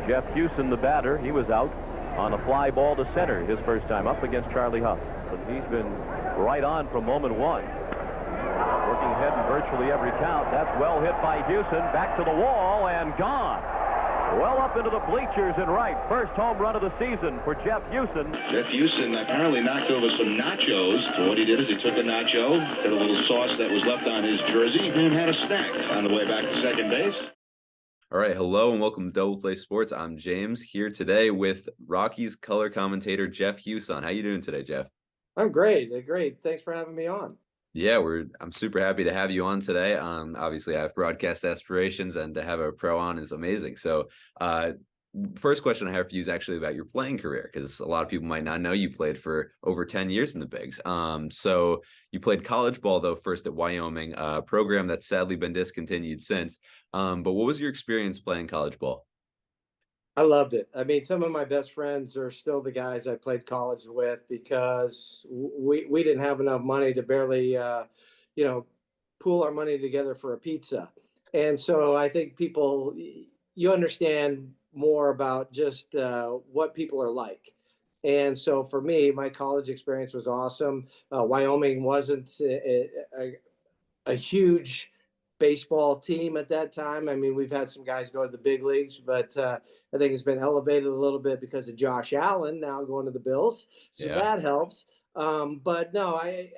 Jeff Huson, the batter, he was out on a fly ball to center his first time up against Charlie Huff. But he's been right on from moment one. Working ahead in virtually every count. That's well hit by Huson. Back to the wall and gone. Well up into the bleachers and right. First home run of the season for Jeff Huson. Jeff Huson apparently knocked over some nachos. So what he did is he took a nacho, got a little sauce that was left on his jersey, and had a snack on the way back to second base. All right, hello and welcome to Double Play Sports. I'm James, here today with Rockies color commentator Jeff Huson. How you doing today, Jeff? I'm great. Great. Thanks for having me on. Yeah, I'm super happy to have you on today. Obviously, I have broadcast aspirations, and to have a pro on is amazing. So, first question I have for you is actually about your playing career, because a lot of people might not know you played for over 10 years in the bigs. So you played college ball, though, first at Wyoming, a program that's sadly been discontinued since. But what was your experience playing college ball? I loved it. I mean, some of my best friends are still the guys I played college with, because we didn't have enough money to barely, pool our money together for a pizza. And so I think you understand more about just what people are like. And so for me, my college experience was awesome. Wyoming wasn't a huge baseball team at that time. I mean, we've had some guys go to the big leagues, but I think it's been elevated a little bit because of Josh Allen now going to the Bills. So that helps. But no, I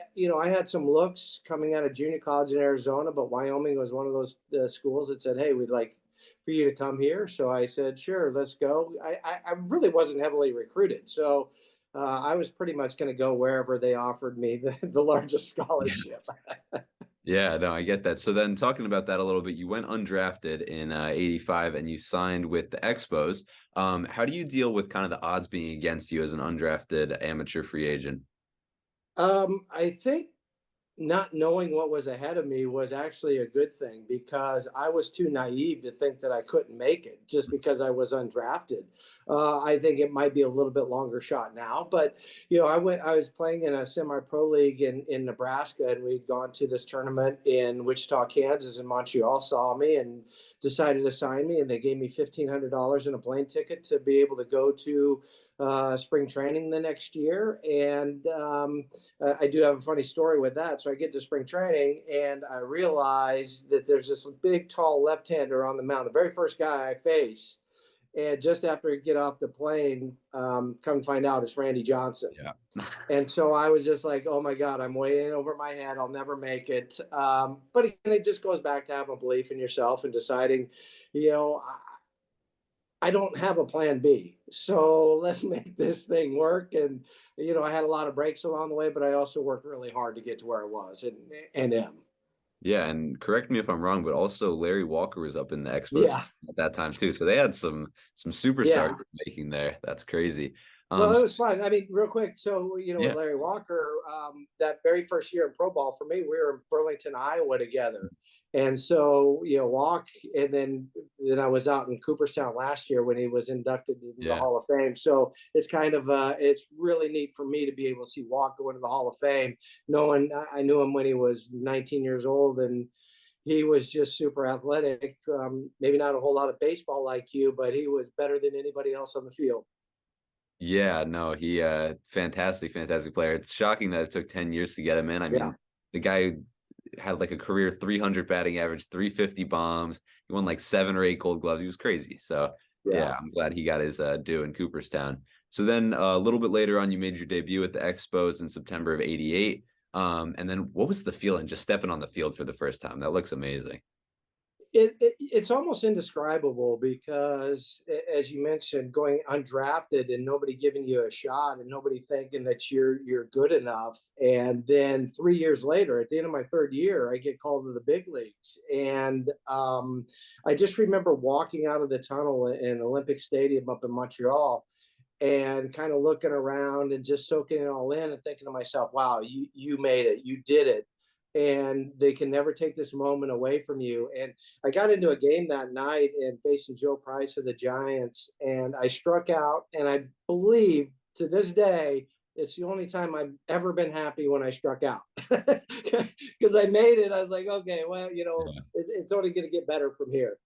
had some looks coming out of junior college in Arizona, but Wyoming was one of those schools that said, hey, we'd like for you to come here. So I said, sure, let's go. I really wasn't heavily recruited. So I was pretty much going to go wherever they offered me the largest scholarship. Yeah, no, I get that. So then, talking about that a little bit, you went undrafted in '85 and you signed with the Expos. How do you deal with kind of the odds being against you as an undrafted amateur free agent? I think not knowing what was ahead of me was actually a good thing, because I was too naive to think that I couldn't make it just because I was undrafted. I think it might be a little bit longer shot now, but I was playing in a semi-pro league in Nebraska, and we'd gone to this tournament in Wichita, Kansas, and Montreal saw me and decided to sign me, and they gave me $1,500 and a plane ticket to be able to go to spring training the next year. And I do have a funny story with that. So I get to spring training and I realize that there's this big, tall left-hander on the mound, the very first guy I face. And just after I get off the plane, come find out it's Randy Johnson. Yeah. And so I was just like, oh my God, I'm way in over my head. I'll never make it. But again, it just goes back to having belief in yourself and deciding, I don't have a plan B. So let's make this thing work. And, I had a lot of breaks along the way, but I also worked really hard to get to where I was and am. Yeah, and correct me if I'm wrong, but also Larry Walker was up in the Expos at that time too. So they had some superstars making there. That's crazy. Well, it was fun. I mean, real quick. So, with Larry Walker, that very first year in pro ball for me, we were in Burlington, Iowa together. And so, walk, and then I was out in Cooperstown last year when he was inducted into the Hall of Fame. So it's kind of, it's really neat for me to be able to see Walk go into the Hall of Fame, knowing I knew him when he was 19 years old, and he was just super athletic. Maybe not a whole lot of baseball IQ, but he was better than anybody else on the field. Yeah, no, he fantastic player. It's shocking that it took 10 years to get him in. I mean, the guy had like a career 300 batting average, 350 bombs. He won like 7 or 8 Gold Gloves. He was crazy. So I'm glad he got his due in Cooperstown. So then a little bit later on, you made your debut at the Expos in September of '88. And then what was the feeling just stepping on the field for the first time? That looks amazing. It's almost indescribable, because, as you mentioned, going undrafted and nobody giving you a shot and nobody thinking that you're good enough. And then 3 years later, at the end of my third year, I get called to the big leagues. And I just remember walking out of the tunnel in Olympic Stadium up in Montreal and kind of looking around and just soaking it all in and thinking to myself, wow, you made it, you did it. And they can never take this moment away from you. And I got into a game that night and facing Joe Price of the Giants, and I struck out. And I believe to this day, it's the only time I've ever been happy when I struck out, because I made it. I was like, okay, well, it's only going to get better from here.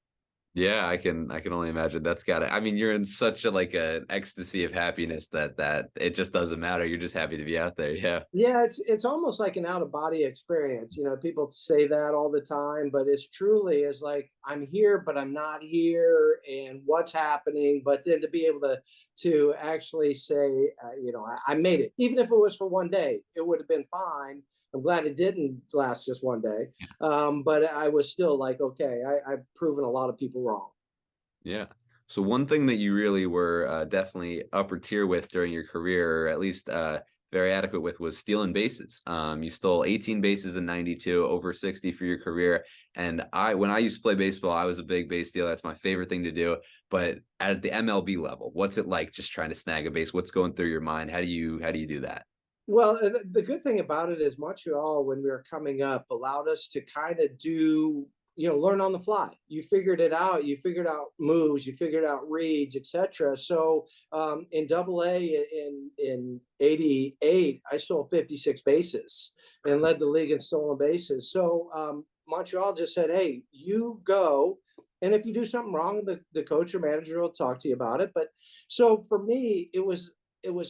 Yeah, I can only imagine. That's gotta, I mean, you're in such a like an ecstasy of happiness that it just doesn't matter. You're just happy to be out there. Yeah. Yeah, it's almost like an out of body experience. People say that all the time, but it's truly is like I'm here, but I'm not here, and what's happening. But then to be able to actually say, I made it, even if it was for one day, it would have been fine. I'm glad it didn't last just one day, but I was still like, okay, I've proven a lot of people wrong. Yeah. So one thing that you really were definitely upper tier with during your career, or at least very adequate with, was stealing bases. You stole 18 bases in '92, over 60 for your career. And when I used to play baseball, I was a big base stealer. That's my favorite thing to do. But at the MLB level, what's it like just trying to snag a base? What's going through your mind? How do you do that? Well, the good thing about it is Montreal, when we were coming up, allowed us to kind of learn on the fly. You figured it out. You figured out moves. You figured out reads, etc. So in Double A in '88, I stole 56 bases and led the league in stolen bases. So Montreal just said, "Hey, you go." And if you do something wrong, the coach or manager will talk to you about it. But so for me, it was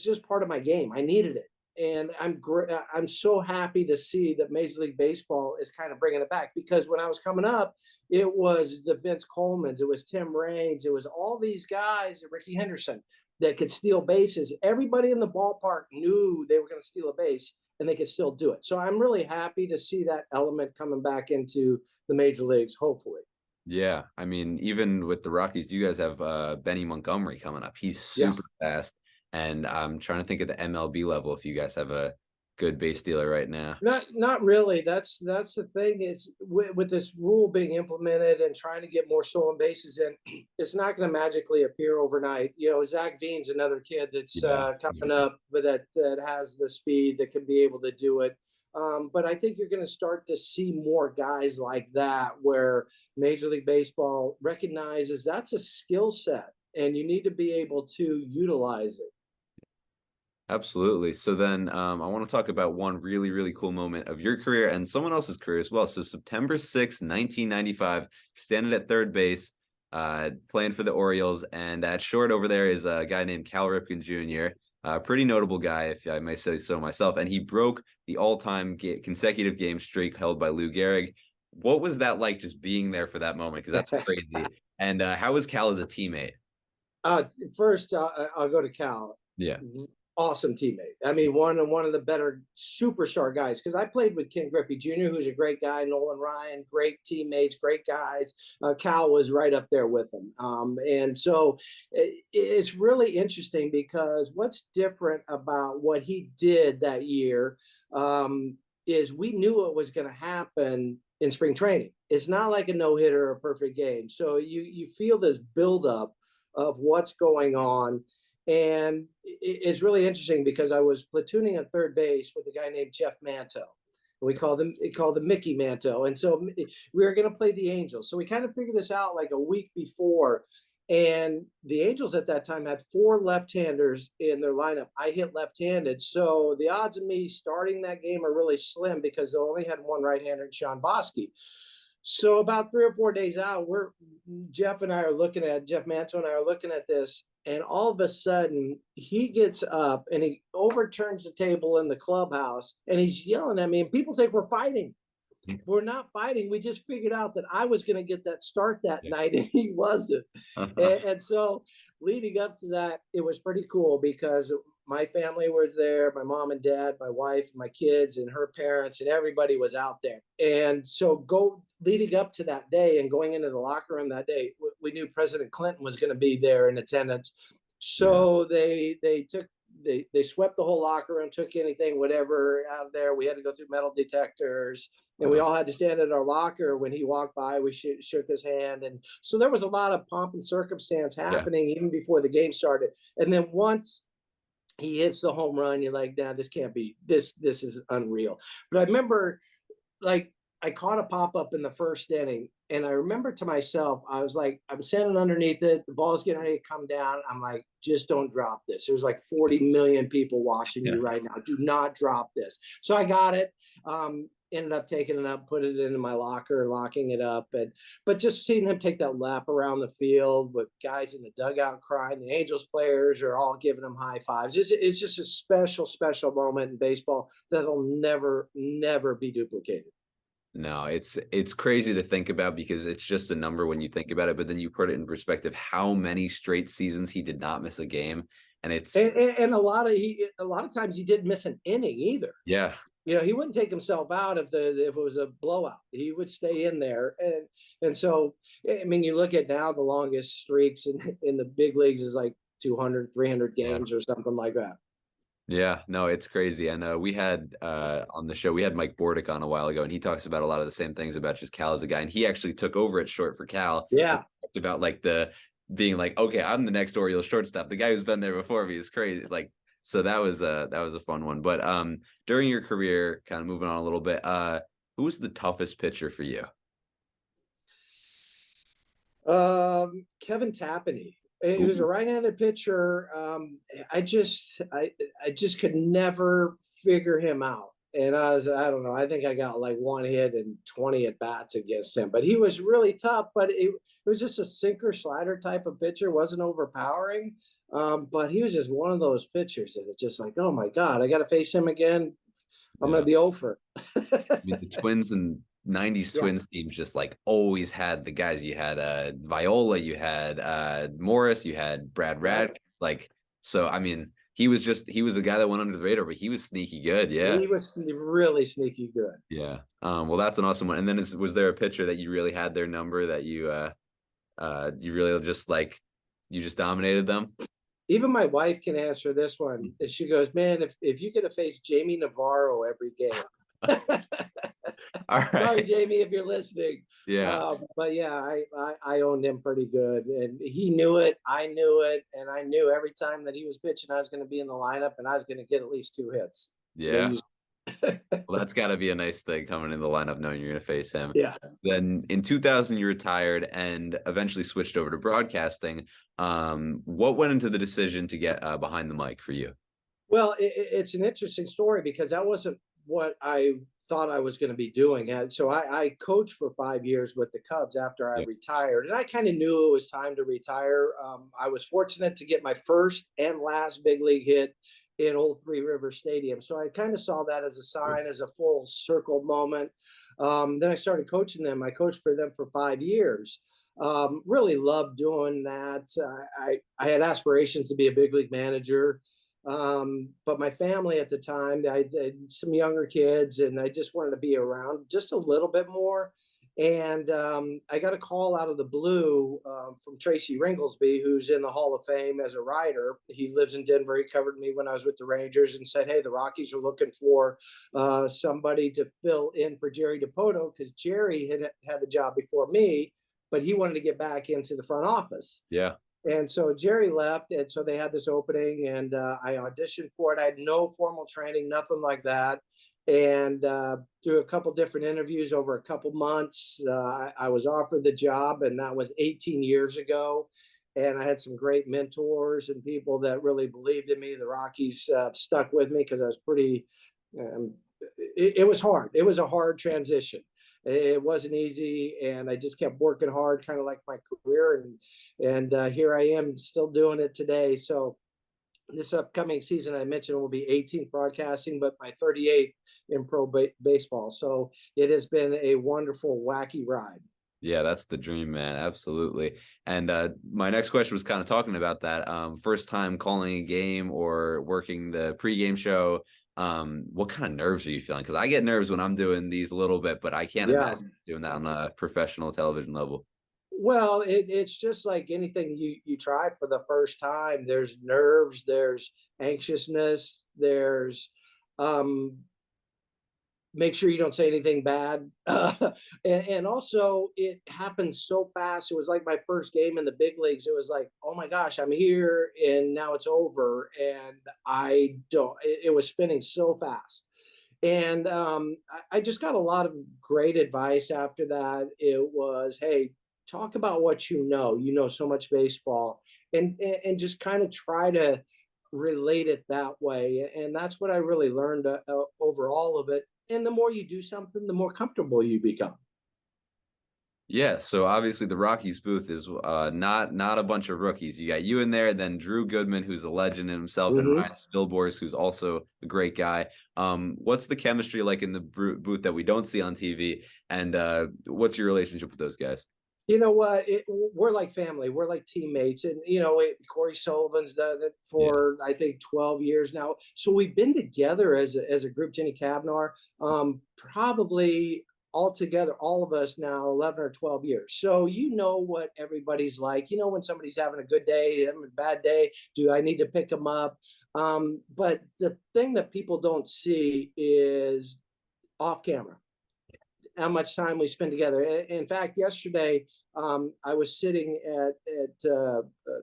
just part of my game. I needed it, and I'm so happy to see that Major League Baseball is kind of bringing it back, because when I was coming up, it was the Vince Colemans, it was Tim Raines, it was all these guys, Ricky Henderson, that could steal bases. Everybody in the ballpark knew they were going to steal a base, and they could still do it. So I'm really happy to see that element coming back into the major leagues, hopefully. Yeah, I mean, even with the Rockies, you guys have Benny Montgomery coming up. He's Yeah. super fast, and I'm trying to think of the MLB level if you guys have a good base dealer right now. Not really. That's the thing is with this rule being implemented and trying to get more stolen bases in, it's not going to magically appear overnight. Zach Veen's another kid that's Yeah, coming up, but that has the speed that can be able to do it. But I think you're going to start to see more guys like that, where Major League Baseball recognizes that's a skill set, and you need to be able to utilize it. absolutely. So then I want to talk about one really, really cool moment of your career and someone else's career as well. So September 6th, 1995, standing at third base, playing for the Orioles. And at short over there is a guy named Cal Ripken Jr., a pretty notable guy, if I may say so myself. And he broke the all-time consecutive game streak held by Lou Gehrig. What was that like, just being there for that moment? Because that's crazy. And how was Cal as a teammate? Uh, First, I'll go to Cal. Yeah. Awesome teammate. I mean, one of the better superstar guys, because I played with Ken Griffey Jr., who's a great guy, Nolan Ryan, great teammates, great guys. Cal was right up there with him. And so it's really interesting, because what's different about what he did that year is we knew what was going to happen in spring training. It's not like a no-hitter or a perfect game. So you feel this buildup of what's going on. And it's really interesting, because I was platooning at third base with a guy named Jeff Manto. We called him Mickey Manto. And so we were going to play the Angels. So we kind of figured this out like a week before. And the Angels at that time had 4 left-handers in their lineup. I hit left-handed. So the odds of me starting that game are really slim, because they only had one right-hander, Sean Bosky. So about 3 or 4 days out, Jeff Manto and I are looking at this, and all of a sudden he gets up and he overturns the table in the clubhouse, and he's yelling at me, and people think we're fighting. We're not fighting. We just figured out that I was going to get that start that night, and he wasn't. And so leading up to that, it was pretty cool, because my family were there, my mom and dad, my wife, my kids, and her parents, and everybody was out there. And so leading up to that day and going into the locker room that day, we knew President Clinton was going to be there in attendance. So they swept the whole locker room, took anything, whatever out of there. We had to go through metal detectors, and we all had to stand at our locker. When he walked by, we shook his hand. And so there was a lot of pomp and circumstance happening even before the game started. And then once he hits the home run, you're like, nah, this can't be, this is unreal. But I remember, like, I caught a pop-up in the first inning, and I remember to myself, I was like, I'm standing underneath it, the ball's getting ready to come down. I'm like, just don't drop this. There's like 40 million people watching you right now. Do not drop this. So I got it. ended up taking it up, put it into my locker, locking it up. But just seeing him take that lap around the field with guys in the dugout crying, the Angels players are all giving him high fives. It's just a special, special moment in baseball that'll never, never be duplicated. No, it's crazy to think about because it's just a number when you think about it, but then you put it in perspective how many straight seasons he did not miss a game. And it's And a lot of times he didn't miss an inning either. yeah. He wouldn't take himself out if it was a blowout. He would stay in there, and so I mean, you look at now the longest streaks in the big leagues is like 200, 300 games or something like that. Yeah, no, it's crazy. And we had on the show, we had Mike Bordick on a while ago, and he talks about a lot of the same things about just Cal as a guy. And he actually took over at short for Cal. Yeah. Talked about like the being like, okay, I'm the next Orioles shortstop. The guy who's been there before me is crazy. Like, so that was a fun one. But during your career, kind of moving on a little bit, who was the toughest pitcher for you? Kevin Tapani. He was a right-handed pitcher. I just could never figure him out. And I don't know, I think I got like one hit and 20 at bats against him, but he was really tough, but it was just a sinker slider type of pitcher, wasn't overpowering. But he was just one of those pitchers that it's just like, oh my God, I got to face him again. I'm going to be over. I mean, the Twins and 90s Twins teams just like always had the guys. You had Viola, you had Morris, you had Brad Radke. Like, so I mean, he was a guy that went under the radar, but he was sneaky good. Yeah. He was really sneaky good. Yeah. Well, that's an awesome one. And then was there a pitcher that you really had their number that you really just like, you just dominated them? Even my wife can answer this one. She goes, man, if you could have faced Jamie Navarro every game. All right. Sorry, Jamie, if you're listening. Yeah. But yeah, I owned him pretty good, and he knew it. I knew it, and I knew every time that he was pitching, I was going to be in the lineup, and I was going to get at least 2 hits. Yeah. Well, that's got to be a nice thing coming in the lineup, knowing you're going to face him. Yeah. Then in 2000, you retired and eventually switched over to broadcasting. What went into the decision to get behind the mic for you? Well, it's an interesting story because that wasn't what I thought I was going to be doing. And so I coached for 5 years with the Cubs after I retired, and I kind of knew it was time to retire. I was fortunate to get my first and last big league hit in Old Three River Stadium. So I kind of saw that as a sign, as a full circle moment. Then I started coaching them. I coached for them for 5 years. Really loved doing that. I had aspirations to be a big league manager. But my family at the time, I had some younger kids, and I just wanted to be around just a little bit more. And I got a call out of the blue from Tracy Ringlesby, who's in the Hall of Fame as a writer. He lives in Denver. He covered me when I was with the Rangers, and said, hey, the Rockies are looking for somebody to fill in for Jerry Dipoto, because Jerry had the job before me, but he wanted to get back into the front office. Yeah. And so Jerry left, and so they had this opening, and I auditioned for it. I had no formal training, nothing like that. And through a couple different interviews over a couple months, I was offered the job, and that was 18 years ago. And I had some great mentors and people that really believed in me. The Rockies stuck with me because I was pretty, it was hard. It was a hard transition. It wasn't easy, and I just kept working hard, kind of like my career, and here I am still doing it today. So this upcoming season, I mentioned, will be 18th broadcasting, but my 38th in pro baseball. So it has been a wonderful, wacky ride. Yeah, that's the dream, man. Absolutely. And my next question was kind of talking about that. First time calling a game or working the pregame show. What kind of nerves are you feeling? Because I get nerves when I'm doing these a little bit, but I can't imagine doing that on a professional television level. Well, it's just like anything you try for the first time. There's nerves, there's anxiousness, there's make sure you don't say anything bad. And also it happened so fast. It was like my first game in the big leagues. It was like, oh my gosh, I'm here and now it's over. And it was spinning so fast. And I just got a lot of great advice after that. It was, hey, talk about what you know so much baseball, and just kind of try to relate it that way. And that's what I really learned over all of it. and the more you do something, the more comfortable you become. Yeah, so obviously the Rockies booth is not a bunch of rookies. You got you in there, then Drew Goodman, who's a legend in himself, and Mm-hmm. Ryan Spilborghs, who's also a great guy. What's the chemistry like in the booth that we don't see on TV? And what's your relationship with those guys? You know what? We're like family. We're like teammates. And, Corey Sullivan's done it Yeah, for, I think, 12 years now. So we've been together as a group, Jenny Kavnar, probably altogether, all of us now, 11 or 12 years. So you know what everybody's like. You know when somebody's having a good day, having a bad day, do I need to pick them up? But the thing that people don't see is off camera how much time we spend together. In fact, yesterday I was sitting at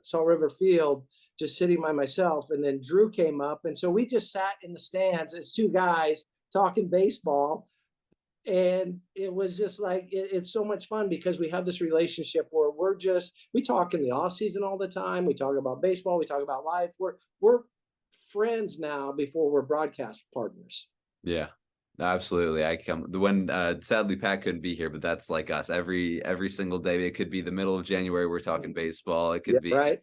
Salt River Field, just sitting by myself, and then Drew came up, and so we just sat in the stands as two guys talking baseball, and it was just like it's so much fun because we have this relationship where we talk in the off season all the time. We talk about baseball, we talk about life. We're friends now before we're broadcast partners. yeah. Absolutely. I come when sadly Pat couldn't be here, but that's like us every single day. It could be the middle of January, we're talking baseball. It Yeah, could be right.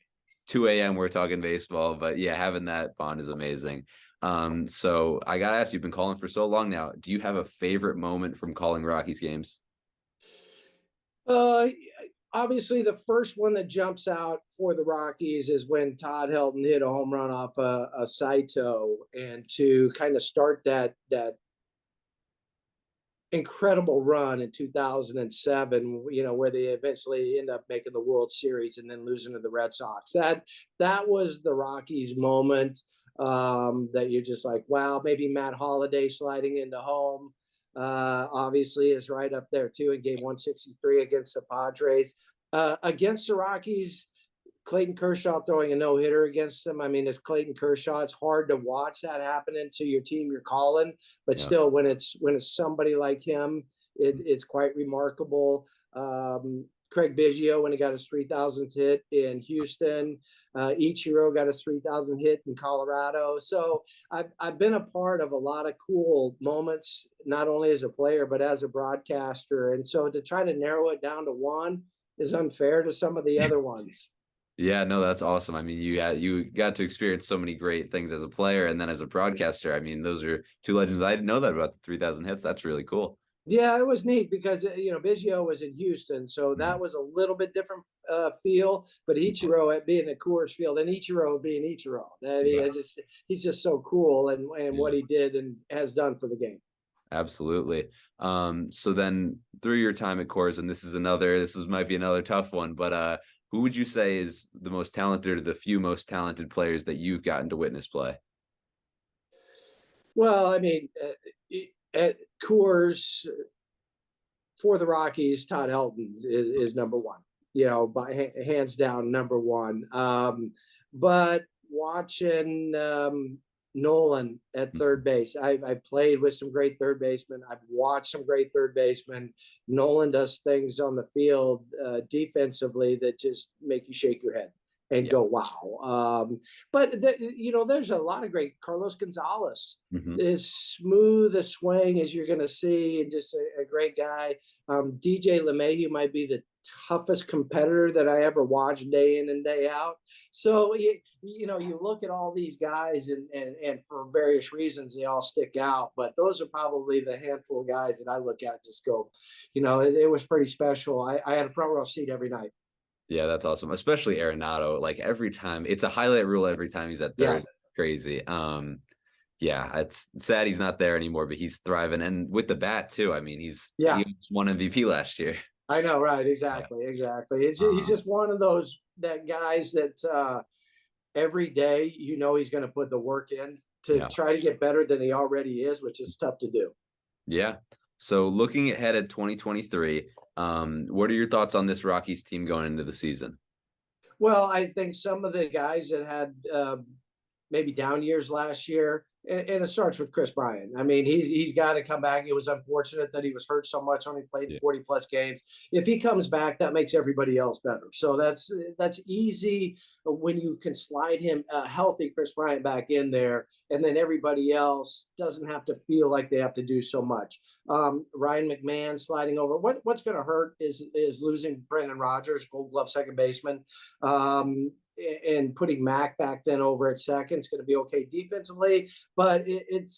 2 a.m. we're talking baseball. But yeah, having that bond is amazing. So I gotta ask, you've been calling for so long now. Do you have a favorite moment from calling Rockies games? Uh, Obviously, the first one that jumps out for the Rockies is when Todd Helton hit a home run off a Saito, and to kind of start that incredible run in 2007, where they eventually end up making the World Series and then losing to the Red Sox. That was the Rockies moment, that you're just like, wow. Maybe Matt Holliday sliding into home, obviously is right up there too in game 163 against the Padres. Against the Rockies, Clayton Kershaw throwing a no-hitter against them. I mean, it's Clayton Kershaw. It's hard to watch that happening to your team you're calling, but Yeah. still, when it's somebody like him, it's quite remarkable. Craig Biggio, when he got his 3,000th hit in Houston, Ichiro got his 3,000 hit in Colorado. So I've been a part of a lot of cool moments, not only as a player but as a broadcaster. And so to try to narrow it down to one is unfair to some of the other ones. Yeah, no, that's awesome. I mean, you got to experience so many great things as a player and then as a broadcaster. I mean, those are two legends. I didn't know that about the 3,000 hits. That's really cool. Yeah, it was neat because Biggio was in Houston, so that was a little bit different feel. But Ichiro at being at Coors Field and Ichiro being Ichiro, I mean, Yeah, he's just so cool and what yeah, he did and has done for the game. absolutely. So then through your time at Coors, and this might be another tough one, but who would you say is the most talented or the few most talented players that you've gotten to witness play? Well, I mean, at Coors for the Rockies, Todd Helton is number one. By hands down number one. But watching Nolan at third base, I played with some great third basemen. I've watched some great third basemen. Nolan does things on the field defensively that just make you shake your head and Yeah. go, wow. But there's a lot of great. Carlos Gonzalez Hmm. is smooth a swing as you're going to see, and just a great guy. DJ LeMahieu might be the toughest competitor that I ever watched day in and day out. So you look at all these guys, and for various reasons they all stick out. But those are probably the handful of guys that I look at and just go, it was pretty special. I had a front row seat every night. Yeah, that's awesome. Especially Arenado. Like every time, it's a highlight reel every time he's at Yeah, third. Crazy. Yeah, it's sad he's not there anymore, but he's thriving. And with the bat too. I mean, yeah. he won MVP last year. I know, right? Yeah. Exactly. He's Um, just one of those guys that every day he's going to put the work in to yeah. try to get better than he already is, which is tough to do. Yeah. So looking ahead at 2023, what are your thoughts on this Rockies team going into the season? Well, I think some of the guys that had maybe down years last year and it starts with Chris Bryant. I mean, he's got to come back. It was unfortunate that he was hurt so much, only played Yeah. 40 plus games. If he comes back, that makes everybody else better. So that's easy when you can slide him healthy Chris Bryant back in there, and then everybody else doesn't have to feel like they have to do so much. Ryan McMahon sliding over. What's going to hurt is losing Brendan Rodgers, Gold Glove second baseman. And putting Mac back then over at second, it's going to be okay defensively, but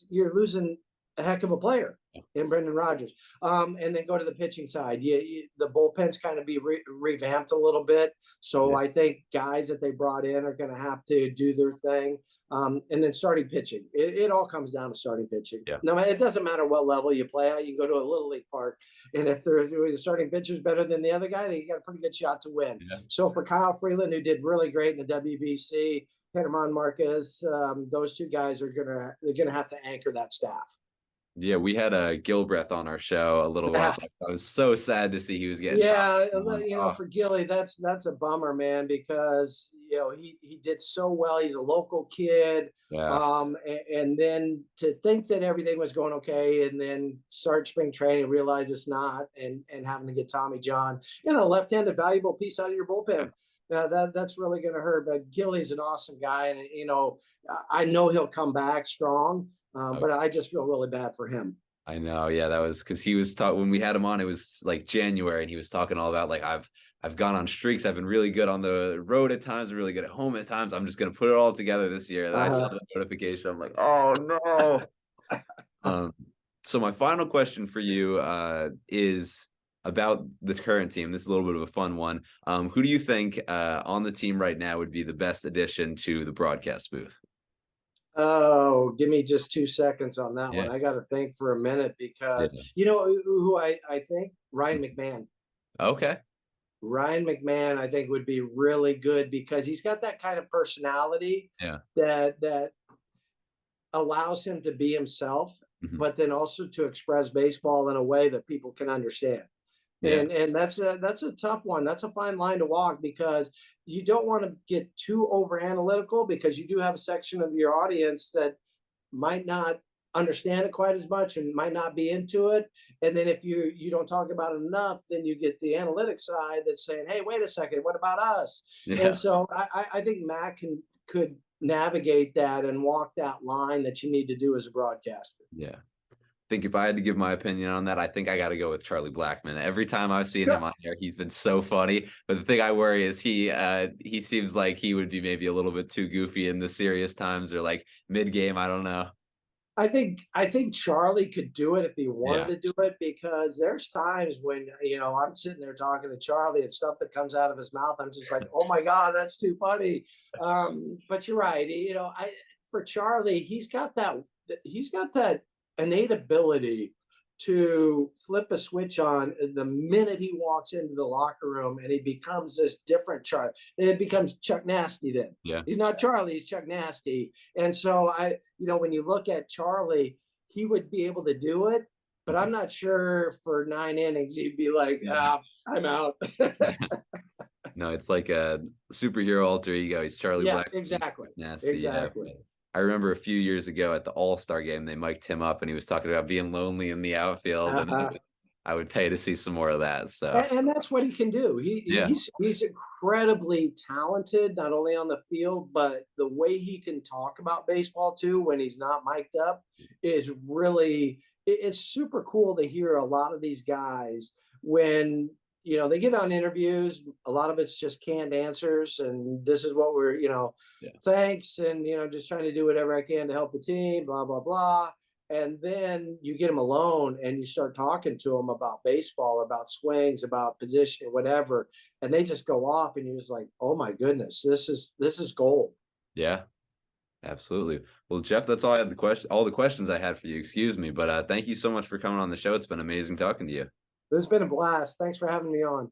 you're losing a heck of a player in Brendan Rodgers. And then go to the pitching side. The bullpen's kind of be revamped a little bit. So I think guys that they brought in are going to have to do their thing. And then starting pitching. It all comes down to starting pitching. Yeah. No, it doesn't matter what level you play at. You go to a little league park, and if the starting pitcher's better than the other guy, they got a pretty good shot to win. Yeah. So for Kyle Freeland, who did really great in the WBC, Panama Marquez, those two guys they're gonna have to anchor that staff. Yeah, we had a Gilbreth on our show a little while back. I was so sad to see he was getting. Yeah, for Gilly, that's a bummer, man, because he did so well. He's a local kid. Yeah. And then to think that everything was going okay, and then start spring training, realize it's not, and having to get Tommy John, a left-handed valuable piece out of your bullpen. That's really going to hurt. But Gilly's an awesome guy, and I know he'll come back strong. But I just feel really bad for him. I know. Yeah, that was because he was when we had him on, it was like January, and he was talking all about like, I've gone on streaks. I've been really good on the road at times, really good at home at times. I'm just going to put it all together this year. And I saw the notification. I'm like, oh no. So my final question for you is about the current team. This is a little bit of a fun one. Who do you think on the team right now would be the best addition to the broadcast booth? Oh, give me just 2 seconds on that one. I got to think for a minute because who I think? Ryan McMahon. Okay. Ryan McMahon, I think, would be really good because he's got that kind of personality that allows him to be himself, but then also to express baseball in a way that people can understand. And that's a tough one. That's a fine line to walk because you don't want to get too over analytical because you do have a section of your audience that might not understand it quite as much and might not be into it. And then if you don't talk about it enough, then you get the analytic side that's saying, hey, wait a second, what about us? Yeah. And so I think Matt could navigate that and walk that line that you need to do as a broadcaster. Yeah. I think if I had to give my opinion on that, I think I got to go with Charlie Blackmon. Every time I've seen him on here, he's been so funny. But the thing I worry is he seems like he would be maybe a little bit too goofy in the serious times or like mid-game. I don't know. I think Charlie could do it if he wanted to do it because there's times when, I'm sitting there talking to Charlie and stuff that comes out of his mouth. I'm just like, oh my God, that's too funny. But you're right. For Charlie, he's got that innate ability to flip a switch on the minute he walks into the locker room and he becomes this different Charlie. It becomes Chuck Nasty then. Yeah. He's not Charlie, he's Chuck Nasty. And so when you look at Charlie, he would be able to do it, but I'm not sure for 9 innings he'd be like, I'm out. No, it's like a superhero alter ego. He's Charlie Black. Exactly. Nasty. Exactly. Yeah. I remember a few years ago at the All-Star game, they mic'd him up and he was talking about being lonely in the outfield. And I would pay to see some more of that. So, and that's what he can do. He's incredibly talented, not only on the field, but the way he can talk about baseball too, when he's not mic'd up is really, it's super cool to hear a lot of these guys when, they get on interviews, a lot of it's just canned answers. And this is what we're, thanks. And, just trying to do whatever I can to help the team, blah, blah, blah. And then you get them alone and you start talking to them about baseball, about swings, about position, whatever. And they just go off and you're just like, oh my goodness, this is gold. Yeah, absolutely. Well, Jeff, that's all I had all the questions I had for you. Excuse me. But thank you so much for coming on the show. It's been amazing talking to you. This has been a blast. Thanks for having me on.